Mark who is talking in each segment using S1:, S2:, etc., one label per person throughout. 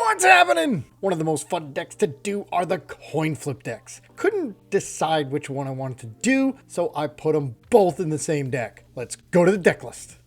S1: What's happening? One of the most fun decks to do are the coin flip decks. Couldn't decide which one I wanted to do, so I put them both in the same deck. Let's go to the deck list.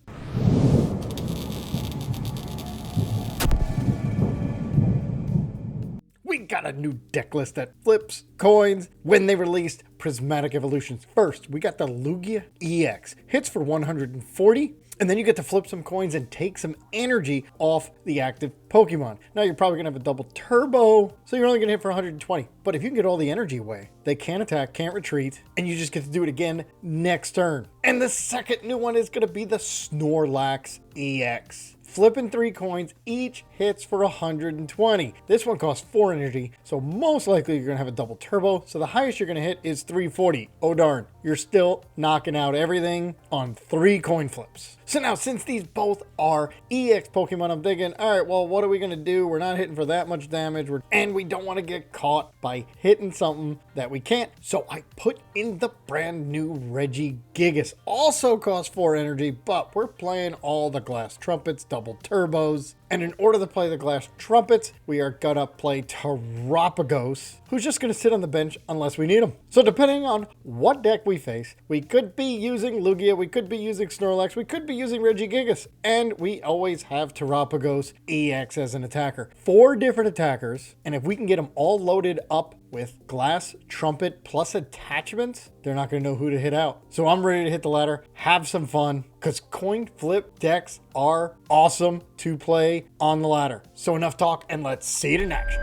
S1: We got a new deck list that flips coins when they released prismatic evolutions. First, we got the Lugia EX. Hits for 140. And then you get to flip some coins and take some energy off the active Pokemon. Now you're probably going to have a double turbo, so you're only going to hit for 120. But if you can get all the energy away, they can't attack, can't retreat, and you just get to do it again next turn. And the second new one is going to be the Snorlax EX. Flipping 3 coins, each hits for 120. This one costs 4 energy, so most likely you're going to have a double turbo, so the highest you're going to hit is 340. Oh darn, you're still knocking out everything on 3 coin flips. So now, since these both are EX Pokemon, I'm thinking, all right, well, what are we going to do? We're not hitting for that much damage, and we don't want to get caught by hitting something that we can't. So I put in the brand new Regigigas. Also costs 4 energy, but we're playing all the Glass Trumpets, double turbos. And in order to play the Glass Trumpets, we are gonna play Terapagos, who's just gonna sit on the bench unless we need him. So depending on what deck we face, we could be using Lugia, we could be using Snorlax, we could be using Regigigas, and we always have Terapagos EX as an attacker. 4 different attackers, and if we can get them all loaded up with Glass Trumpet plus attachments, they're not going to know who to hit out. So I'm ready to hit the ladder, have some fun, because coin flip decks are awesome to play on the ladder. So enough talk, and let's see it in action.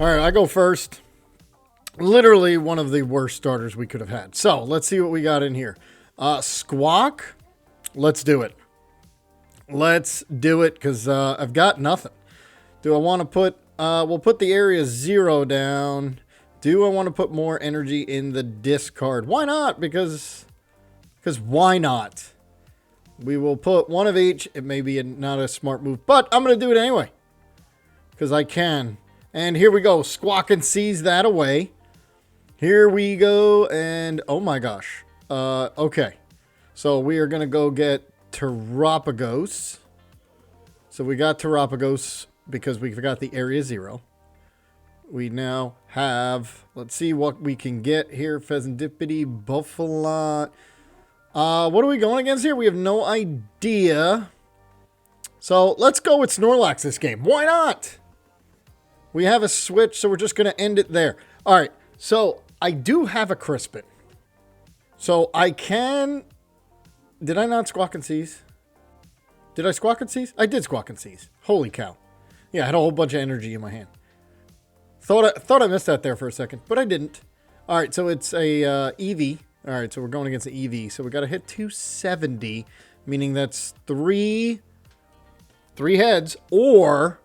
S1: All right, I go first. Literally one of the worst starters we could have had. So let's see what we got in here. Squawk, let's do it. Let's do it, because I've got nothing. Do I want to put... we'll put the area 0 down. Do I want to put more energy in the discard? Why not? Because why not? We will put one of each. It may be not a smart move, but I'm going to do it anyway. Because I can. And here we go. Squawk and seize that away. Here we go. And oh my gosh. Okay. So we are going to go get Terapagos. So we got Terapagos because we forgot the area 0. We now have, let's see what we can get here. Fezandipiti, Bouffalant. What are we going against here? We have no idea. So let's go with Snorlax this game. Why not? We have a switch, so we're just going to end it there. All right, so I do have a Crispin. So I can... Did I not squawk and seize? Did I squawk and seize? I did squawk and seize. Holy cow. Yeah, I had a whole bunch of energy in my hand. Thought I missed that there for a second, but I didn't. All right, so it's a Eevee. All right, so we're going against the Eevee. So we got to hit 270, meaning that's 3 heads, or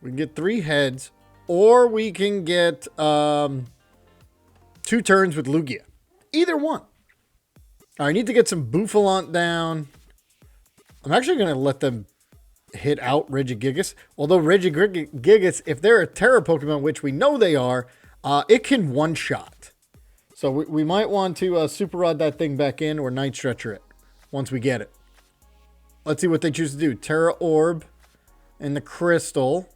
S1: we can get 3 heads, or we can get 2 turns with Lugia. Either one. All right, I need to get some Bouffalant down. I'm actually going to let them hit out Regigigas. Although Regigigas, if they're a Terra Pokemon, which we know they are, it can one-shot. So we might want to Super Rod that thing back in or Night Stretcher it once we get it. Let's see what they choose to do. Terra Orb and the Crystal.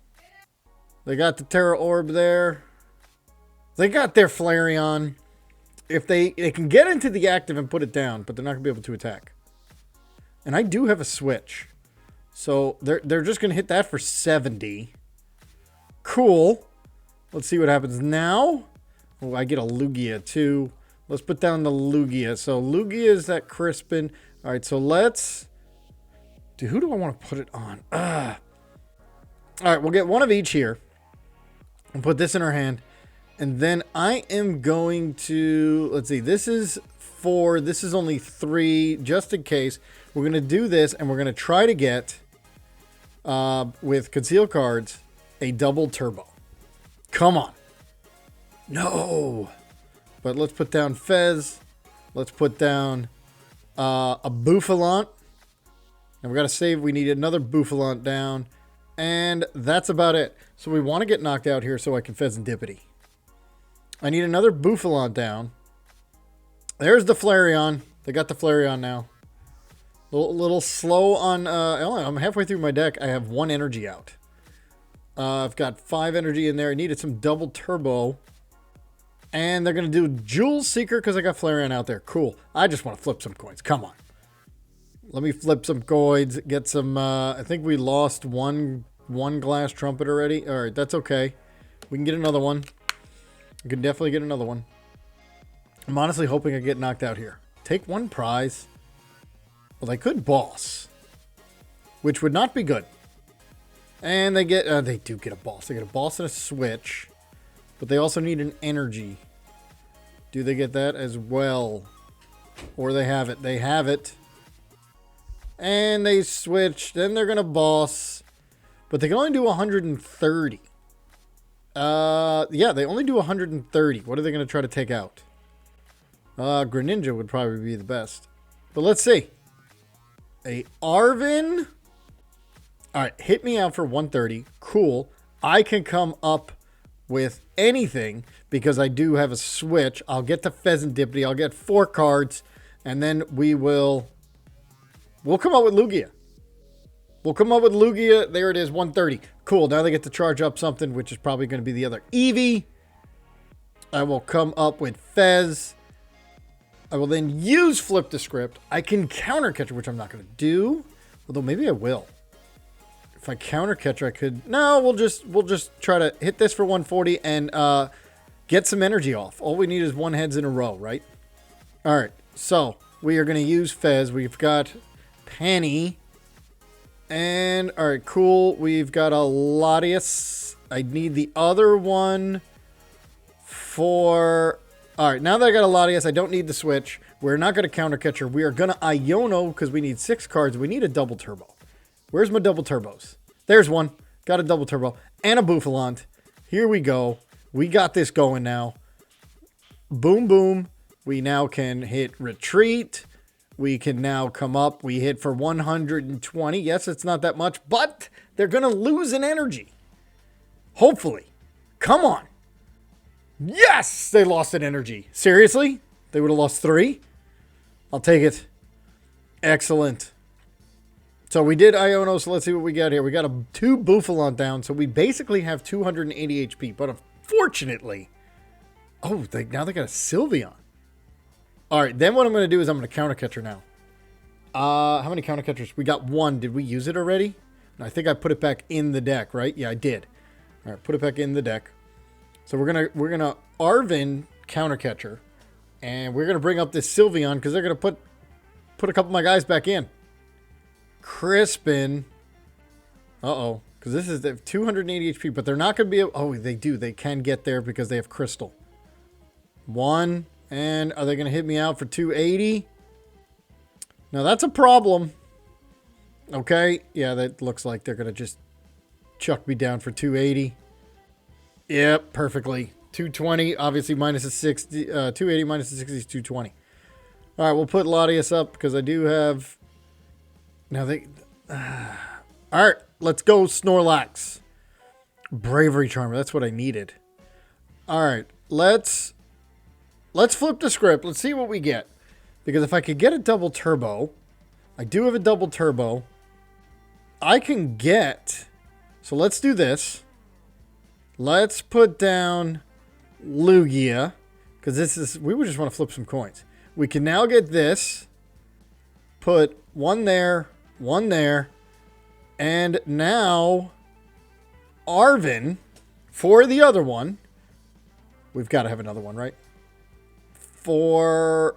S1: They got the Terra Orb there. They got their Flareon. If they can get into the active and put it down, but they're not going to be able to attack. And I do have a switch. So they're just going to hit that for 70. Cool. Let's see what happens now. Oh, I get a Lugia too. Let's put down the Lugia. So Lugia is that Crispin. All right, so let's... Who do I want to put it on? All right, we'll get one of each here. And put this in our hand. And then I am going to... Let's see, this is 4. This is only 3, just in case. We're going to do this, and we're going to try to get... with concealed cards, a double turbo. Come on. No. But let's put down Fez. Let's put down a Bouffalant. And we got to save. We need another Bouffalant down. And that's about it. So we want to get knocked out here so I can Fezandipiti. I need another Bouffalant down. There's the Flareon. They got the Flareon now. A little slow on... I'm halfway through my deck. I have 1 energy out. I've got 5 energy in there. I needed some double turbo. And they're going to do Jewel Seeker because I got Flareon out there. Cool. I just want to flip some coins. Come on. Let me flip some coins. Get some, I think we lost one Glass Trumpet already. All right, that's okay. We can get another one. We can definitely get another one. I'm honestly hoping I get knocked out here. Take 1 prize. Well, they could boss, which would not be good. And they get, they do get a boss. They get a boss and a switch, but they also need an energy. Do they get that as well? Or they have it. They have it. And they switch. Then they're going to boss, but they can only do 130. Yeah, they only do 130. What are they going to try to take out? Greninja would probably be the best. But let's see. A Arven. All right, hit me out for 130. Cool. I can come up with anything because I do have a switch. I'll get the Fezandipiti. I'll get 4 cards, and then we'll come up with Lugia. We'll come up with Lugia. There it is, 130. Cool. Now they get to charge up something, which is probably going to be the other Eevee. I will come up with Fez. I will then use Flip the Script. I can counter catcher, which I'm not going to do. Although maybe I will. If I counter catcher, I could. No, we'll just try to hit this for 140 and get some energy off. All we need is 1 heads in a row, right? All right. So we are going to use Fez. We've got Penny. And all right, cool. We've got a Latias. I need the other one for. All right, now that I got a Latias, I don't need the switch. We're not going to counter catcher. We are going to Iono because we need 6 cards. We need a double turbo. Where's my double turbos? There's one. Got a double turbo and a Bouffalant. Here we go. We got this going now. Boom, boom. We now can hit retreat. We can now come up. We hit for 120. Yes, it's not that much, but they're going to lose an energy. Hopefully. Come on. Yes, they lost an energy. Seriously? They would have lost 3? I'll take it. Excellent. So we did Iono, so let's see what we got here. We got 2 Bouffalant down, so we basically have 280 HP. But unfortunately, now they got a Sylveon. All right, then what I'm going to do is I'm going to counter catcher now. How many counter catchers? We got 1. Did we use it already? No, I think I put it back in the deck, right? Yeah, I did. All right, put it back in the deck. So we're gonna Arven counter catcher, and we're gonna bring up this Sylveon because they're gonna put a couple of my guys back in. Crispin, because this is the 280 HP, but they're not gonna be. They do. They can get there because they have Crystal. 1, and are they gonna hit me out for 280? Now that's a problem. Okay, yeah, that looks like they're gonna just chuck me down for 280. Yep, perfectly. 220, obviously minus a 60. 280 minus a 60 is 220. All right, we'll put Latias up because I do have. Now they. All right, let's go Snorlax. Bravery Charm. That's what I needed. All right, let's flip the script. Let's see what we get. Because if I could get a double turbo, I do have a double turbo. I can get. So let's do this. Let's put down Lugia, because we would just want to flip some coins. We can now get this, put 1 there, 1 there, and now Arven for the other one. We've got to have another one, right? For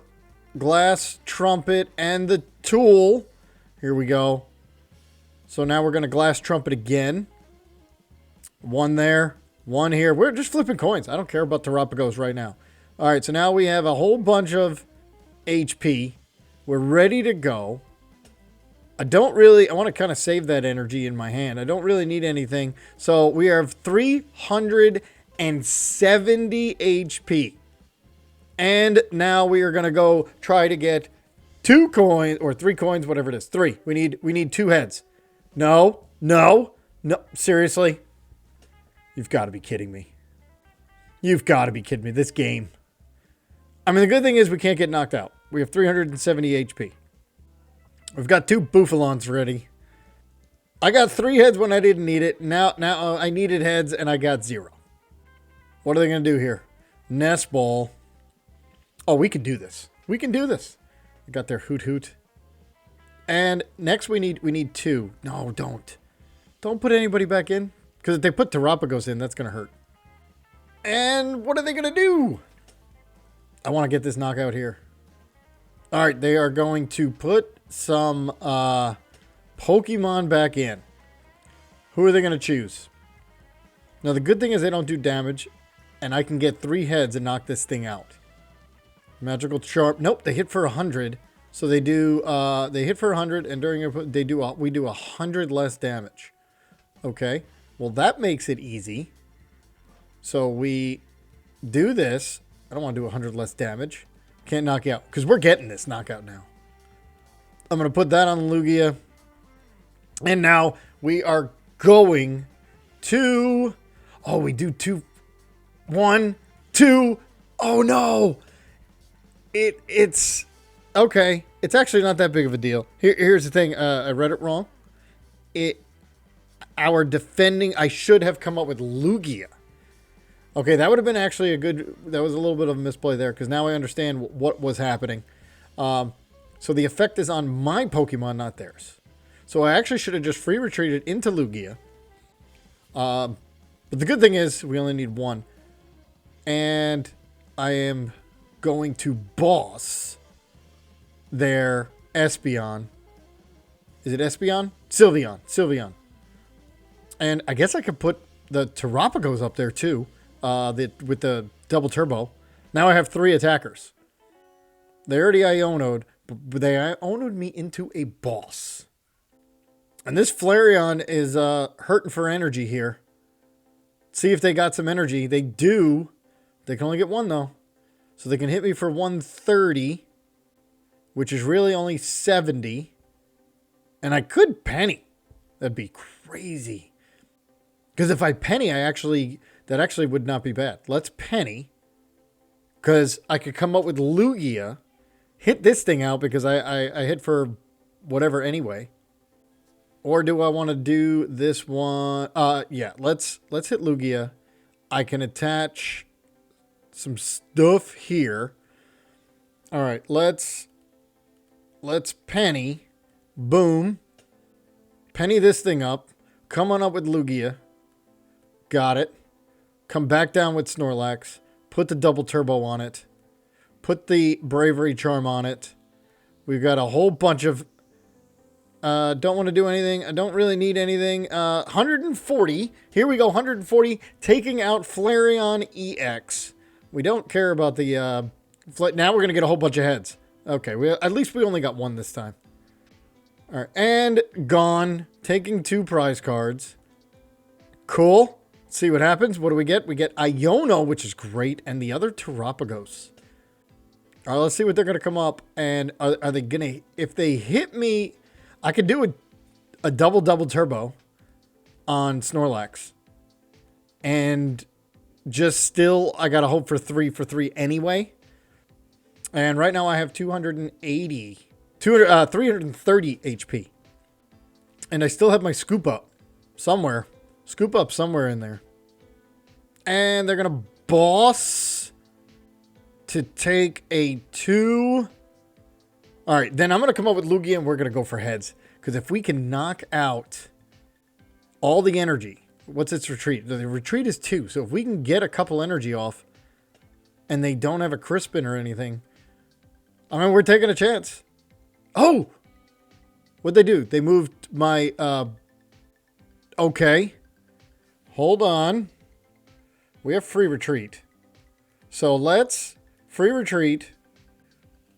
S1: Glass Trumpet and the tool. Here we go. So now we're going to Glass Trumpet again. 1 there. 1 here. We're just flipping coins. I don't care about Terapagos right now. All right, so now we have a whole bunch of HP. We're ready to go. I want to kind of save that energy in my hand. I don't really need anything. So we have 370 HP. And now we are going to go try to get 2 coins or 3 coins, whatever it is. 3. We need 2 heads. No. Seriously? You've got to be kidding me. You've got to be kidding me. This game. I mean, the good thing is we can't get knocked out. We have 370 HP. We've got 2 Bouffalants ready. I got 3 heads when I didn't need it. Now I needed heads and I got 0. What are they going to do here? Nest Ball. Oh, we can do this. We can do this. I got their Hoot Hoot. And next we need 2. No, don't. Don't put anybody back in. Because if they put Terapagos in, that's going to hurt. And what are they going to do? I want to get this knockout here. All right, they are going to put some Pokemon back in. Who are they going to choose? Now, the good thing is they don't do damage, and I can get 3 heads and knock this thing out. Magical Charm. Nope, they hit for 100. So they do. They hit for 100, and during we do 100 less damage. Okay. Well, that makes it easy. So we do this. I don't want to do 100 less damage. Can't knock you out because we're getting this knockout now. I'm going to put that on Lugia. And now we are going to... Oh, we do 2... 1, 2... Oh, no! It's... Okay. It's actually not that big of a deal. Here's the thing. I read it wrong. Our defending... I should have come up with Lugia. Okay, that would have been actually a good... That was a little bit of a misplay there, because now I understand what was happening. So the effect is on my Pokemon, not theirs. So I actually should have just free retreated into Lugia. But the good thing is, we only need 1. And I am going to boss their Espeon. Is it Espeon? Sylveon. And I guess I could put the Terapagos up there too. With the double turbo. Now I have 3 attackers. They already Iono'd, but they Iono'd me into a boss. And this Flareon is hurting for energy here. See if they got some energy. They do. They can only get 1 though. So they can hit me for 130, which is really only 70. And I could Penny. That'd be crazy. Because if I Penny, that actually would not be bad. Let's Penny. Because I could come up with Lugia. Hit this thing out because I hit for whatever anyway. Or do I want to do this one? Yeah, let's hit Lugia. I can attach some stuff here. All right, let's Penny. Boom. Penny this thing up. Come on up with Lugia. Got it. Come back down with Snorlax. Put the double turbo on it. Put the Bravery Charm on it. We've got a whole bunch of... don't want to do anything. I don't really need anything. 140. Here we go. 140. Taking out Flareon EX. We don't care about the... now we're going to get a whole bunch of heads. Okay. At least we only got 1 this time. All right. And gone. Taking 2 prize cards. Cool. See what happens. What do we get? We get Iono, which is great, and the other Terapagos. All right, let's see what they're going to come up. And are they going to... If they hit me... I could do a double turbo on Snorlax. And just still, I got to hope for 3 anyway. And right now I have 330 HP. And I still have my Scoop Up somewhere. Scoop Up somewhere in there. And they're going to boss to take a 2. All right, then I'm going to come up with Lugia and we're going to go for heads. Because if we can knock out all the energy. What's its retreat? The retreat is 2. So if we can get a couple energy off and they don't have a Crispin or anything. I mean, we're taking a chance. Oh! What'd they do? They moved my... Okay. Hold on. We have free retreat. So let's free retreat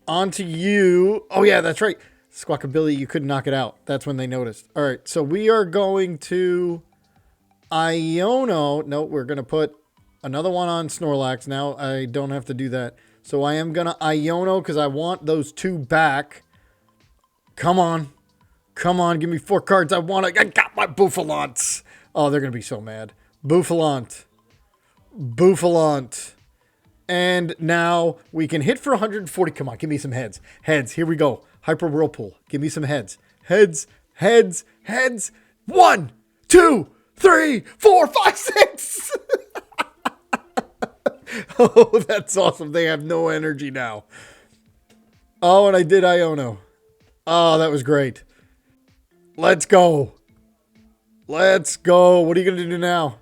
S1: onto you. Oh, yeah, that's right. Squawkabilly, you couldn't knock it out. That's when they noticed. All right, so we are going to Iono. No, we're going to put another one on Snorlax. Now I don't have to do that. So I am going to Iono because I want those 2 back. Come on. Come on, give me 4 cards. I got my Bouffalants. Oh, they're going to be so mad. Bouffalant. And now we can hit for 140. Come on, give me some heads. Heads, here we go. Hyper Whirlpool. Give me some heads. Heads. 1, 2, 3, 4, 5, 6. Oh, that's awesome. They have no energy now. Oh, and I did Iono. Oh, that was great. Let's go. Let's go. What are you going to do now?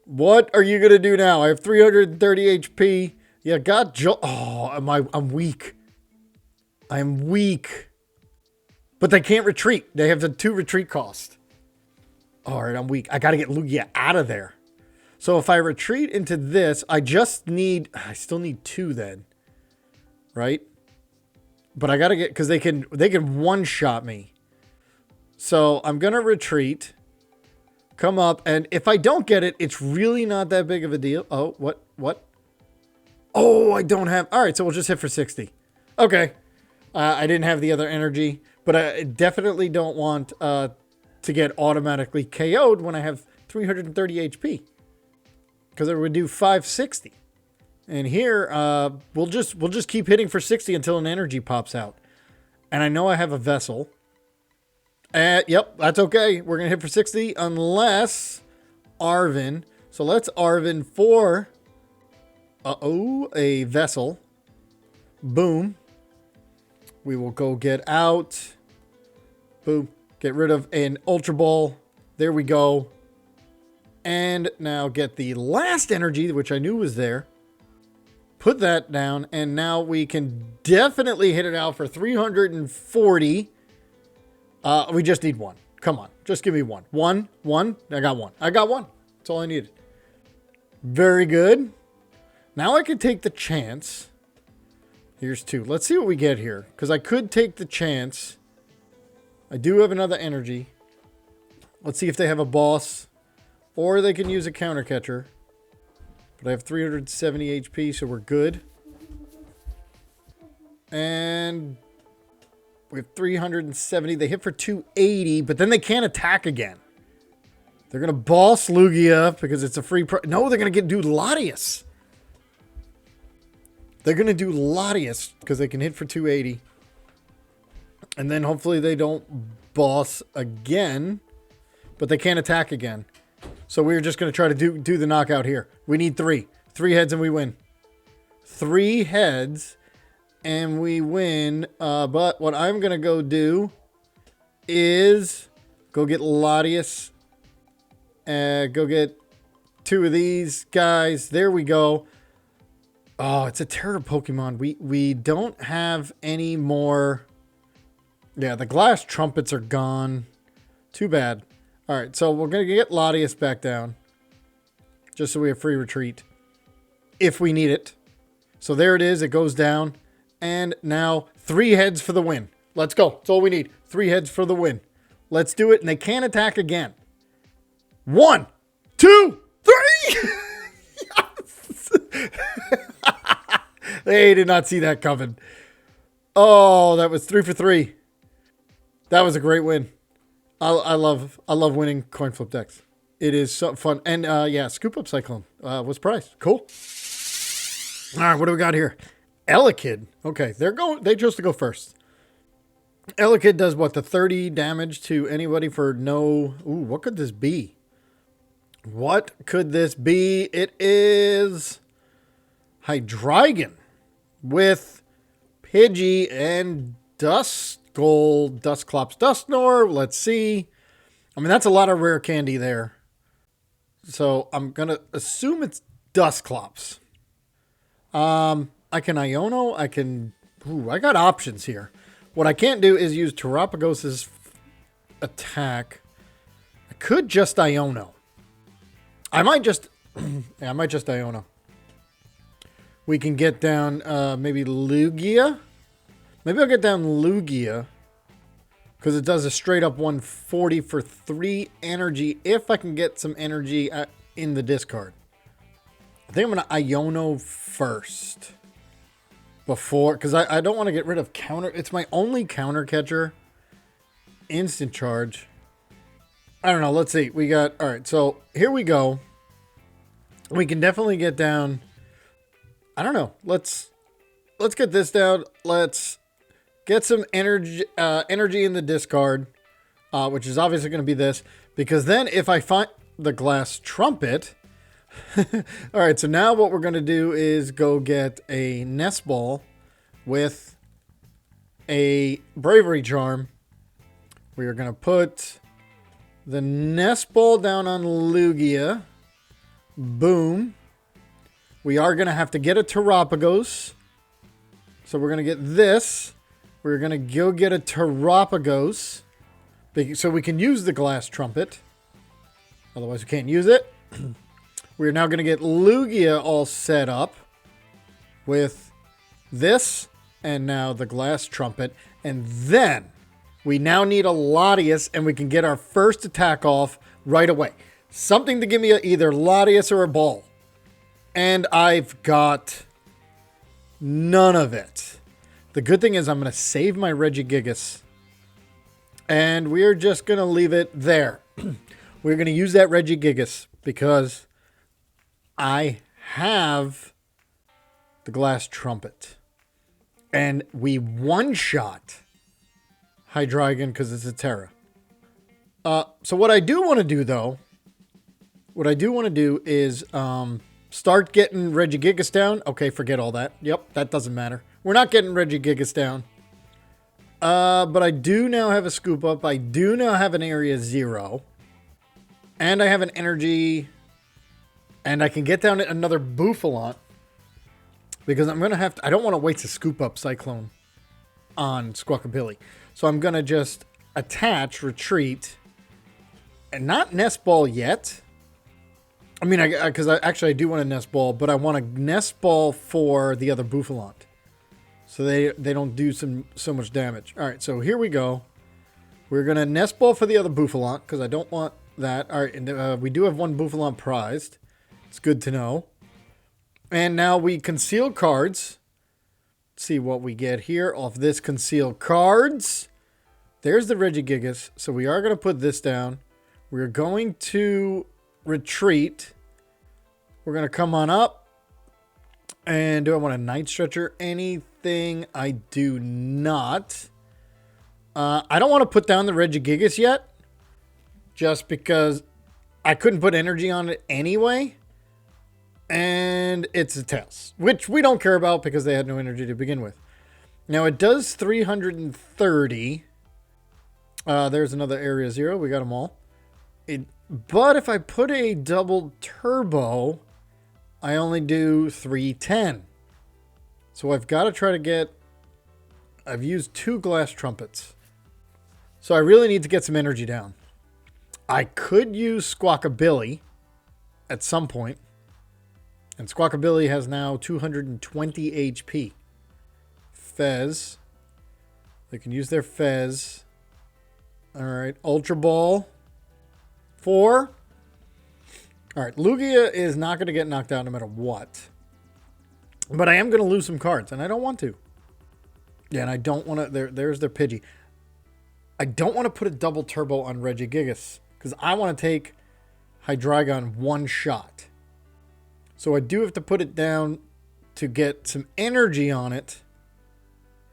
S1: What are you going to do now? I have 330 HP. Yeah, oh, I'm weak. I'm weak. But they can't retreat. They have the 2 retreat cost. All right, I'm weak. I got to get Lugia out of there. So if I retreat into this, I still need 2 then. Right? But I got to get, because they can one-shot me. So I'm going to retreat. Come up, and if I don't get it, it's really not that big of a deal. Oh, what? Oh, I don't have... All right, so we'll just hit for 60. Okay. I didn't have the other energy, but I definitely don't want to get automatically KO'd when I have 330 HP. Because it would do 560. And here, we'll just keep hitting for 60 until an energy pops out. And I know I have a vessel. Yep, that's okay. We're going to hit for 60 unless Arven. So let's Arven for... a vessel. Boom. We will go get out. Boom. Get rid of an Ultra Ball. There we go. And now get the last energy, which I knew was there. Put that down. And now we can definitely hit it out for 340. We just need 1. Come on. Just give me 1. 1. I got 1. That's all I needed. Very good. Now I could take the chance. Here's 2. Let's see what we get here. Because I could take the chance. I do have another energy. Let's see if they have a boss. Or they can use a counter catcher. But I have 370 HP, so we're good. And we have 370. They hit for 280, but then they can't attack again. They're going to boss Lugia because it's a free... No, they're going to do Latias. They're going to do Latias because they can hit for 280. And then hopefully they don't boss again. But they can't attack again. So we're just going to try to do the knockout here. We need 3. 3 heads and we win. 3 heads and we win. But what I'm going to go do is go get Latias. Go get 2 of these guys. There we go. Oh, it's a Terra Pokemon. We don't have any more. Yeah, the Glass Trumpets are gone. Too bad. All right, so we're going to get Latias back down. Just so we have free retreat. If we need it. So there it is. It goes down. And now 3 heads for the win. Let's go. That's all we need. 3 heads for the win. Let's do it. And they can't attack again. 1, 2, 3. Yes. They did not see that coming. Oh, that was 3 for 3. That was a great win. I love winning coin flip decks. It is so fun. And yeah, Scoop Up Cyclone was priced. Cool. All right, what do we got here? Elekid. Okay, they chose to go first. Elekid does what? The 30 damage to anybody for no... Ooh, what could this be? What could this be? It is Hydreigon with Pidgey and Duskull, Dusclops, Dusknoir. Let's see. I mean, that's a lot of rare candy there. So I'm going to assume it's Dusclops. I can Iono. I can... Ooh, I got options here. What I can't do is use Terapagos' attack. I could just Iono. I might just... yeah, I might just Iono. We can get down maybe Lugia. Maybe I'll get down Lugia. Because it does a straight up 140 for 3 energy. If I can get some energy in the discard. I think I'm going to Iono first. Before... Because I don't want to get rid of counter... It's my only counter catcher. Instant charge. I don't know. Let's see. We got... All right. So here we go. We can definitely get down... I don't know. Let's get this down. Let's get some energy in the discard. which is obviously going to be this, because then if I find the Glass Trumpet, all right, so now what we're going to do is go get a Nest Ball with a Bravery Charm. We are going to put the Nest Ball down on Lugia. Boom. We are going to have to get a Terapagos. So we're going to get this. We're going to go get a Terapagos. So we can use the Glass Trumpet. Otherwise we can't use it. We're now going to get Lugia all set up with this and now the Glass Trumpet. And then we now need a Latias and we can get our first attack off right away. Something to give me either Latias or a ball. And I've got none of it. The good thing is I'm going to save my Regigigas. And we're just going to leave it there. We're going to use that Regigigas because I have the Glass Trumpet. And we one-shot Hydreigon because it's a Terra. So what I do want to do, though, is start getting Regigigas down. Okay, forget all that. Yep, that doesn't matter. We're not getting Regigigas down. But I do now have a Scoop Up. I do now have an Area 0. And I have an Energy. And I can get down another Bouffalant. Because I'm going to have to... I don't want to waste a Scoop Up Cyclone on Squawkabilly. So I'm going to just attach, retreat, and not Nest Ball yet. I mean, because I do want a Nest Ball, but I want a Nest Ball for the other Bouffalant. So they don't do so much damage. All right, so here we go. We're going to Nest Ball for the other Bouffalant because I don't want that. All right, and we do have one Bouffalant prized. It's good to know. And now we conceal cards. Let's see what we get here off this conceal cards. There's the Regigigas. So we are going to put this down. We're going to retreat. We're going to come on up. And do I want a Night Stretcher? Anything? I do not. I don't want to put down the Regigigas yet. Just because I couldn't put energy on it anyway. And it's a Tails. Which we don't care about because they had no energy to begin with. Now it does 330. There's another Area 0. We got them all. But if I put a double turbo, I only do 310. So I've got to try to get... I've used 2 Glass Trumpets. So I really need to get some energy down. I could use Squawkabilly at some point. And Squawkabilly has now 220 HP. Fez. They can use their Fez. Alright, Ultra Ball. 4. Alright, Lugia is not going to get knocked out no matter what. But I am going to lose some cards, and I don't want to. Yeah, and I don't want to... There's their Pidgey. I don't want to put a double turbo on Regigigas, because I want to take Hydreigon one shot. So I do have to put it down to get some energy on it.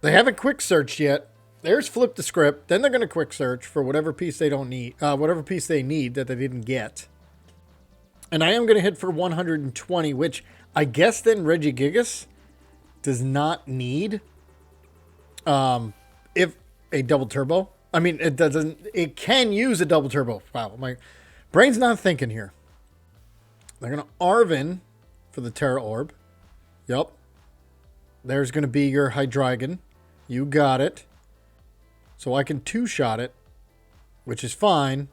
S1: They haven't quick searched yet. There's flip the script. Then they're going to quick search for whatever piece they don't need, whatever piece they need that they didn't get. And I am going to hit for 120, which I guess then Regigigas does not need if a double turbo. I mean, it doesn't. It can use a double turbo. Wow, my brain's not thinking here. They're going to Arven for the Terra Orb. Yup. There's going to be your Hydreigon. You got it. So I can two-shot it, which is fine,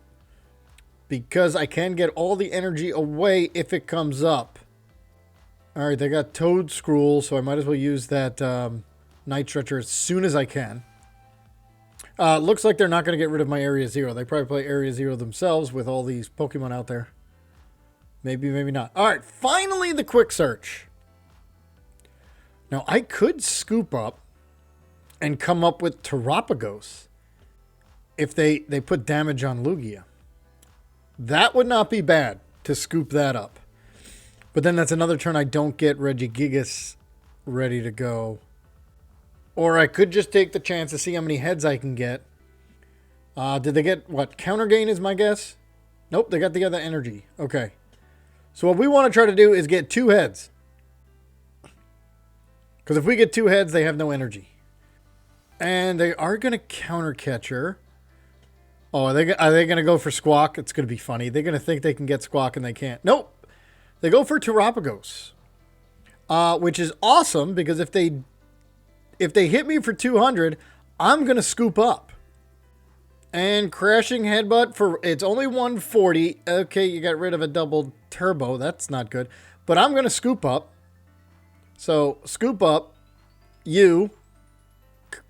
S1: because I can get all the energy away if it comes up. All right, they got Toad Scroll, so I might as well use that Night Stretcher as soon as I can. Looks like they're not going to get rid of my Area 0. They probably play Area 0 themselves with all these Pokemon out there. Maybe, maybe not. All right, finally the quick search. Now, I could scoop up and come up with Terapagos if they put damage on Lugia. That would not be bad to scoop that up. But then that's another turn I don't get Regigigas ready to go. Or I could just take the chance to see how many heads I can get Did they get what? Counter gain is my guess. Nope, they got the other energy. Okay. So what we want to try to do is get 2 heads. Because if we get 2 heads, they have no energy. And they are going to counter catcher. Oh, are they going to go for Squawk? It's going to be funny. They're going to think they can get Squawk and they can't. Nope. They go for Terapagos. Which is awesome because if they hit me for 200, I'm going to scoop up. And crashing headbutt for, it's only 140. Okay, you got rid of a double turbo. That's not good. But I'm going to scoop up. So, scoop up. You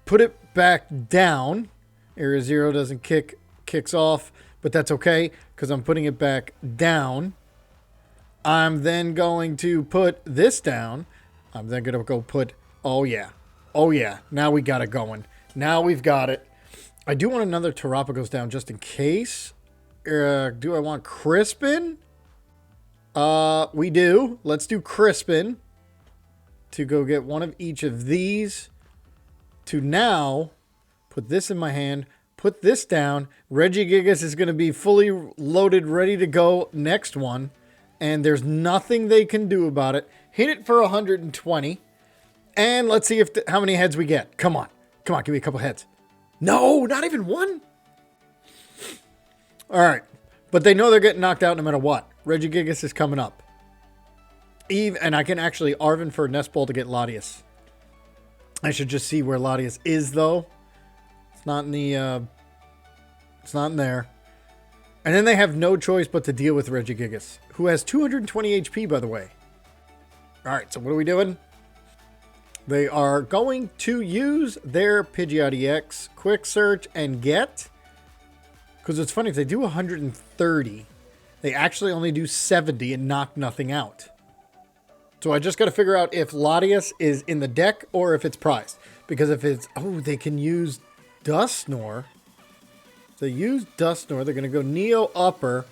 S1: put it back down. Area 0 doesn't kicks off, but that's okay because I'm putting it back down. I'm then going to put this down. I'm then going to go put, oh yeah. Oh yeah, now we got it going. Now we've got it. I do want another Terapagos down just in case. Do I want Crispin? We do. Let's do Crispin to go get one of each of these. To now put this in my hand, put this down. Regigigas is going to be fully loaded, ready to go next one. And there's nothing they can do about it. Hit it for 120. And let's see if how many heads we get. Come on. Come on, give me a couple heads. No, not even one. All right. But they know they're getting knocked out no matter what. Regigigas is coming up. And I can actually Arven for Nest Ball to get Latias. I should just see where Latias is, though. It's not in the... it's not in there. And then they have no choice but to deal with Regigigas, who has 220 HP, by the way. All right, so what are we doing? They are going to use their Pidgeot EX, Quick Search, and get... Because it's funny, if they do 130, they actually only do 70 and knock nothing out. So I just got to figure out if Latias is in the deck or if it's prized. Because if it's... Oh, they can use Dusknoir. They use Dusknoir. They're going to go Neo Upper.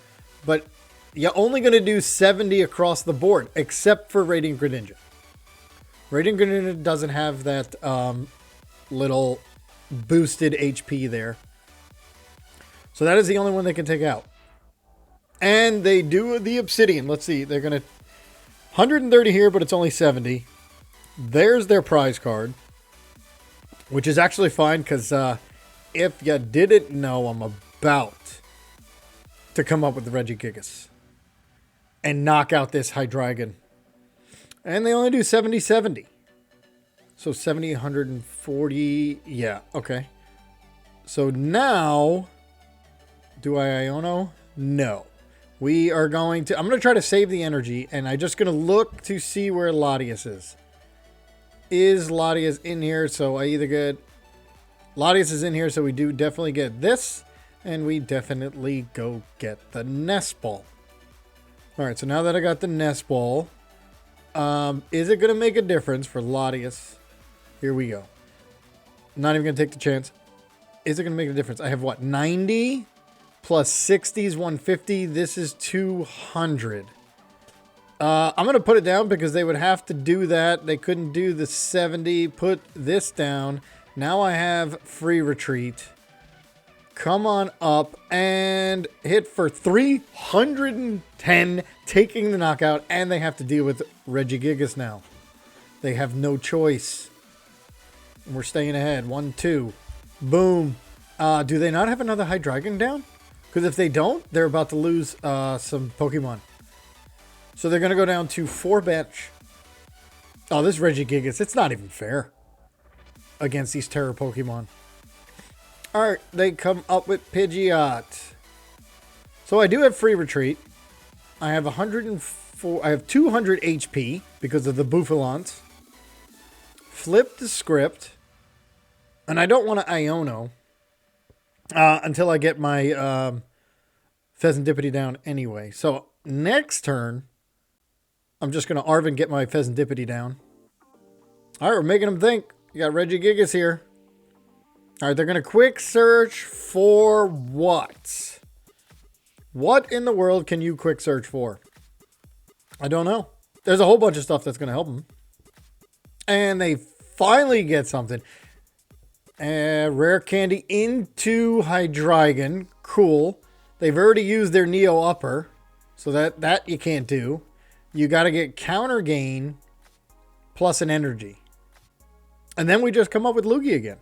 S1: But you're only going to do 70 across the board, except for Radiant Greninja. Radiant Greninja doesn't have that little boosted HP there. So that is the only one they can take out. And they do the Obsidian. Let's see. They're going to... 130 here, but it's only 70. There's their prize card. Which is actually fine, because if you didn't know, I'm about to come up with the Regigigas. And knock out this Hydreigon. And they only do 70-70. So 70, 140. Yeah, okay. So now, do I Iono? No. We are going to... I'm going to try to save the energy. And I'm just going to look to see where Latias is. Is Latias in here? So I either get... Latias is in here, so we do definitely get this. And we definitely go get the Nest Ball. Alright, so now that I got the Nest Ball... is it going to make a difference for Latias? Here we go. Not even going to take the chance. Is it going to make a difference? I have what? 90 plus 60 is 150. This is 200. I'm going to put it down because they would have to do that. They couldn't do the 70. Put this down. Now I have free retreat. Come on up and hit for 310, taking the knockout, and they have to deal with Regigigas now. They have no choice. And we're staying ahead. 1, 2. Boom. Do they not have another Hydreigon down? Because if they don't, they're about to lose some Pokemon. So they're going to go down to 4 bench. Oh, this Regigigas, it's not even fair against these Terror Pokemon. Alright, they come up with Pidgeot. So I do have free retreat. I have 104. I have 200 HP because of the Bouffalant. Flip the script. And I don't want to Iono until I get my Fezandipiti down anyway. So next turn, I'm just going to Arven get my Fezandipiti down. Alright, we're making them think. You got Regigigas here. Alright, they're going to quick search for what? What in the world can you quick search for? I don't know. There's a whole bunch of stuff that's going to help them. And they finally get something. Rare Candy into Hydreigon. Cool. They've already used their Neo Upper, so that you can't do. You got to get counter gain plus an energy. And then we just come up with Lugia again.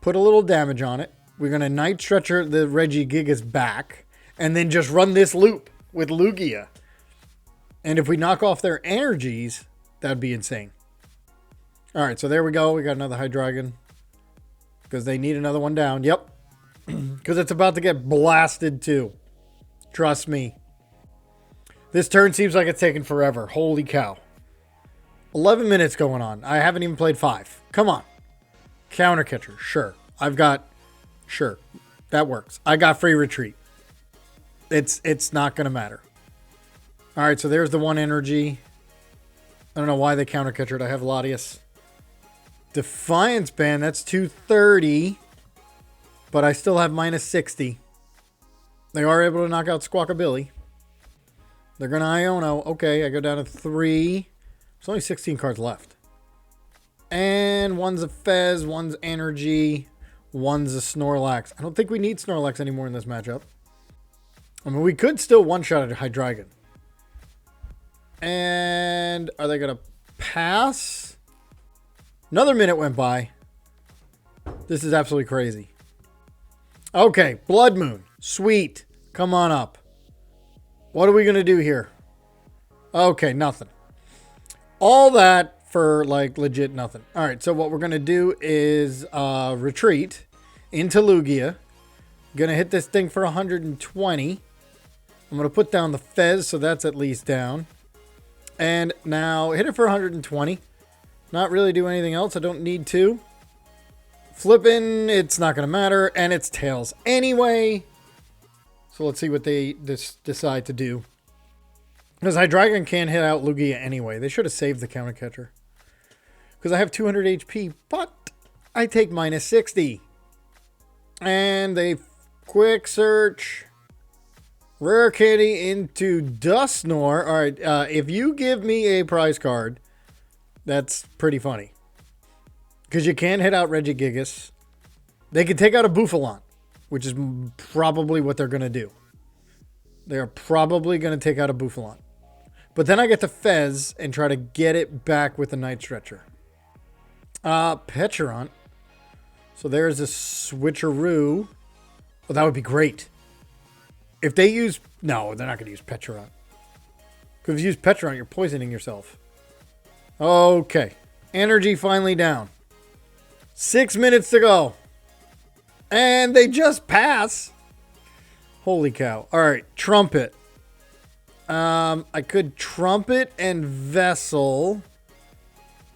S1: Put a little damage on it. We're going to Night Stretcher the Regigigas back, and then just run this loop with Lugia. And if we knock off their energies, that'd be insane. All right, so there we go. We got another Hydreigon. Because they need another one down. Yep. Because it's about to get blasted too. Trust me. This turn seems like it's taking forever. Holy cow. 11 minutes going on. I haven't even played 5. Come on. Counter catcher. Sure. Sure. That works. I got free retreat. It's not going to matter. All right, so there's the one energy. I don't know why they counter catchered. I have Latias. Defiance Band, that's 230. But I still have minus 60. They are able to knock out Squawkabilly. They're going to Iono. Okay, I go down to 3. There's only 16 cards left. And one's a Fez, one's Energy, one's a Snorlax. I don't think we need Snorlax anymore in this matchup. I mean, we could still one-shot at Hydreigon. And are they going to pass? Another minute went by. This is absolutely crazy. Okay, Blood Moon. Sweet. Come on up. What are we going to do here? Okay, nothing. All that for, like, legit nothing. All right, so what we're going to do is retreat into Lugia. Going to hit this thing for 120. I'm going to put down the Fez, so that's at least down. And now hit it for 120. Not really do anything else. I don't need to. Flipping, it's not going to matter. And it's tails anyway. So let's see what they decide to do. Because Hydreigon can't hit out Lugia anyway. They should have saved the counter catcher. Because I have 200 HP. But I take minus 60. And they quick search. Rare Candy into Dusknoir. All right. If you give me a prize card, that's pretty funny. Because you can't hit out Regigigas. They can take out a Bouffalant, which is probably what they're going to do. They're probably going to take out a Bouffalant. But then I get to Fez and try to get it back with the Night Stretcher. Petrant. So there's a switcheroo. Well, that would be great. If they use... No, they're not going to use Petrant. Because if you use Petrant, you're poisoning yourself. Okay. Energy finally down. 6 minutes to go. And they just pass. Holy cow. All right. Trumpet. I could Trumpet and Vessel.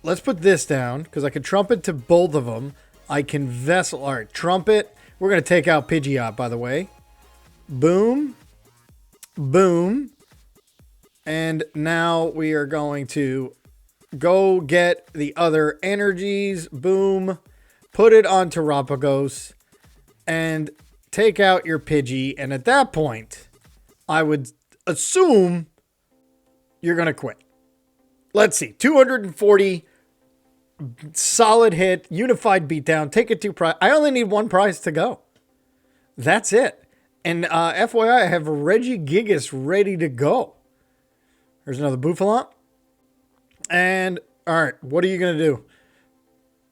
S1: Let's put this down. Because I could Trumpet to both of them. I can Vessel. All right. Trumpet. We're going to take out Pidgeot, by the way. Boom. Boom. And now we are going to go get the other energies. Boom. Put it on Terapagos. And take out your Pidgey. And at that point, I would assume you're going to quit. Let's see. 240. Solid hit. Unified beatdown. Take it to prize. I only need one prize to go. That's it. And FYI, I have Regigigas ready to go. There's another Bouffalant. And, all right, what are you going to do?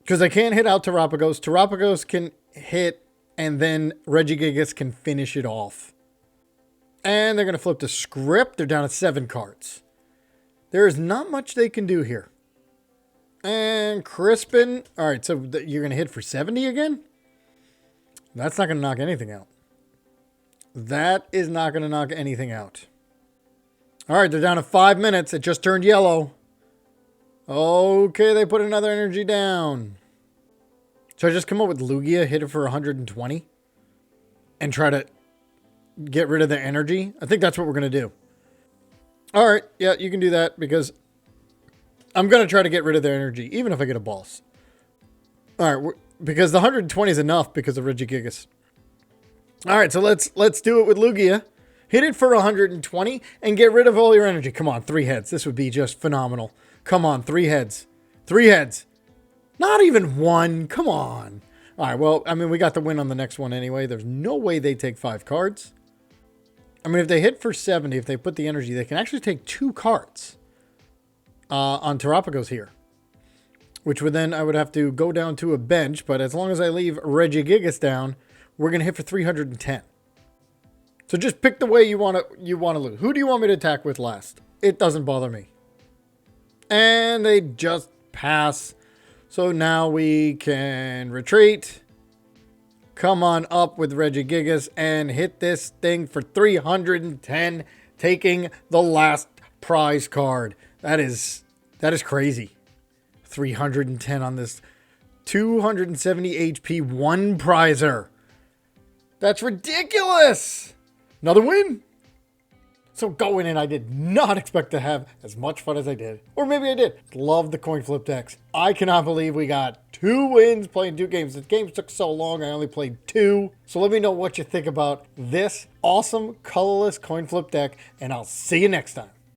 S1: Because I can't hit out Terapagos. Terapagos can hit, and then Regigigas can finish it off. And they're going to flip to Script. They're down to 7 cards. There is not much they can do here. And Crispin. All right, so you're going to hit for 70 again? That's not going to knock anything out. That is not going to knock anything out. All right, they're down to 5 minutes. It just turned yellow. Okay, they put another energy down. So I just come up with Lugia, hit it for 120, and try to get rid of the energy. I think that's what we're going to do. All right, yeah, you can do that because I'm going to try to get rid of their energy, even if I get a boss. All right, because the 120 is enough because of Regigigas. All right, so let's do it with Lugia. Hit it for 120 and get rid of all your energy. Come on, 3 heads. This would be just phenomenal. Come on, 3 heads. 3 heads. Not even 1. Come on. All right, well, I mean, we got the win on the next one anyway. There's no way they take 5 cards. I mean, if they hit for 70, if they put the energy, they can actually take 2 cards on Terapagos here. Which would then, I would have to go down to a bench, but as long as I leave Regigigas down, we're going to hit for 310. So just pick the way you want to lose. Who do you want me to attack with last? It doesn't bother me. And they just pass. So now we can retreat. Come on up with Regigigas and hit this thing for 310, taking the last prize card. That is crazy. 310 on this 270 HP one prizer. That's ridiculous. Another win. So going in, I did not expect to have as much fun as I did. Or maybe I did. Love the coin flip decks. I cannot believe we got 2 wins playing 2 games. The games took so long, I only played 2. So let me know what you think about this awesome colorless coin flip deck, and I'll see you next time.